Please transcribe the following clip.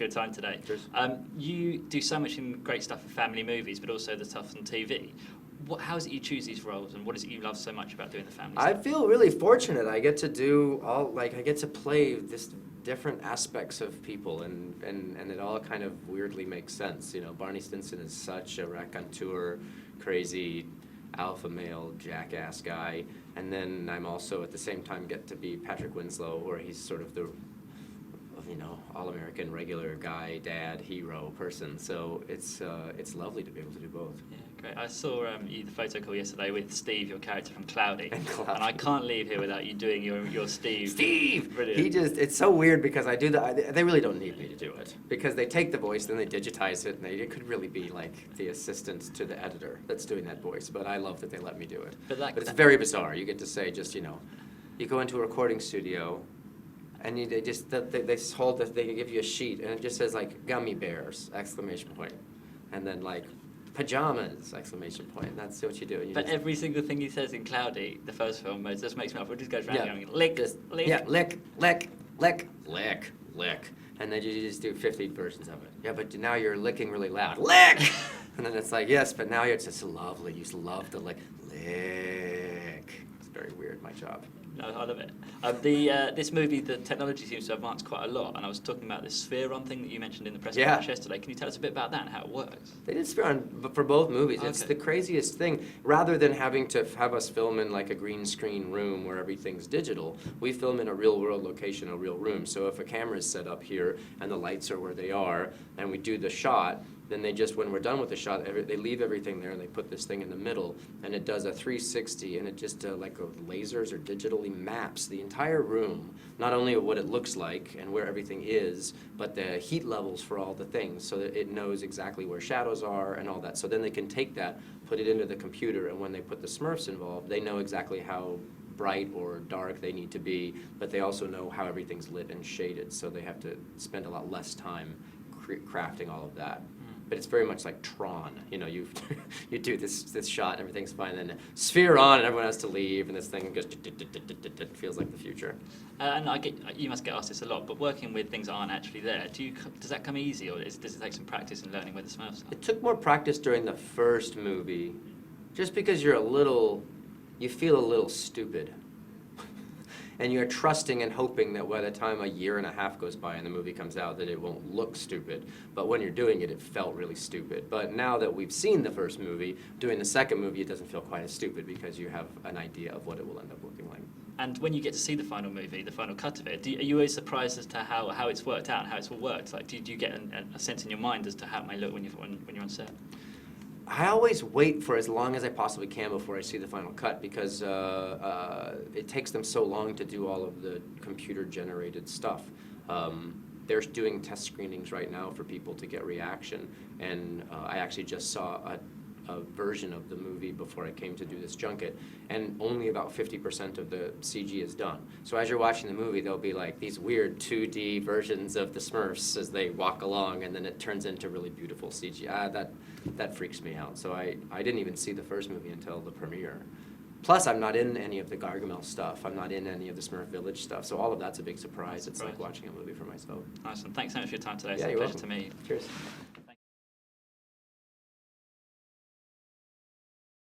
for your time today. Cheers. You do so much great stuff for family movies, but also the stuff on TV. How is it you choose these roles, and what is it you love so much about doing the family stuff? I feel really fortunate. I get to do I get to play this different aspects of people, and it all kind of weirdly makes sense. You know, Barney Stinson is such a raconteur, crazy alpha male jackass guy, and then I'm also at the same time get to be Patrick Winslow, where he's sort of the all-American regular guy, dad, hero person. So it's lovely to be able to do both. Yeah, great. I saw the photo call yesterday with Steve, your character from Cloudy, and I can't leave here without you doing your Steve. Steve! Brilliant. It's so weird because I do they really don't need me to do it, because they take the voice, then they digitize it, and it could really be like the assistant to the editor that's doing that voice, but I love that they let me do it. But it's very bizarre. You get to say just, you go into a recording studio, and they give you a sheet, and it just says like gummy bears, exclamation point, and then like pajamas, exclamation point. And that's what you do. But every single thing he says in Cloudy, the first film, it just makes me laugh. It just goes around going lick, lick. Yeah, lick, lick, lick, lick, lick. And then you just do 50 versions of it. Yeah, but now you're licking really loud. Lick! And then it's like, yes, but now it's just lovely. You just love the lick. Lick. It's very weird, my job. No, I love it. This movie, the technology seems to have advanced quite a lot, and I was talking about this Sphere-on thing that you mentioned in the press conference yesterday. Can you tell us a bit about that and how it works? They did Sphere-on for both movies. Okay. It's the craziest thing. Rather than having to have us film in like a green screen room where everything's digital, we film in a real-world location, a real room. So if a camera is set up here and the lights are where they are, and we do the shot, then they just, when we're done with the shot, they leave everything there and they put this thing in the middle, and it does a 360, and it just lasers or digitally maps the entire room, not only what it looks like and where everything is, but the heat levels for all the things, so that it knows exactly where shadows are and all that. So then they can take that, put it into the computer, and when they put the Smurfs involved, they know exactly how bright or dark they need to be, but they also know how everything's lit and shaded, so they have to spend a lot less time crafting all of that. But it's very much like Tron. You do this shot and everything's fine, and then Sphere on and everyone has to leave, and this thing goes, it feels like the future. And you must get asked this a lot, but working with things that aren't actually there, does that come easy, or does it take some practice in learning where the Smurfs are? It took more practice during the first movie, just because you feel a little stupid. And you're trusting and hoping that by the time a year and a half goes by and the movie comes out that it won't look stupid. But when you're doing it, it felt really stupid. But now that we've seen the first movie, doing the second movie, it doesn't feel quite as stupid because you have an idea of what it will end up looking like. And when you get to see the final movie, the final cut of it, are you always surprised as to how it's worked out and how it's all worked? Like, do you get a sense in your mind as to how it may look when you're on set? I always wait for as long as I possibly can before I see the final cut, because it takes them so long to do all of the computer-generated stuff. They're doing test screenings right now for people to get reaction, and I actually just saw a version of the movie before I came to do this junket, and only about 50% of the CG is done. So as you're watching the movie, there'll be like these weird 2D versions of the Smurfs as they walk along, and then it turns into really beautiful CG. That freaks me out. So I didn't even see the first movie until the premiere. Plus, I'm not in any of the Gargamel stuff. I'm not in any of the Smurf Village stuff. So all of that's a big surprise. It's like watching a movie for myself. Awesome. Thanks so much for your time today. Yeah, It's a you're pleasure welcome. to meet you. Cheers.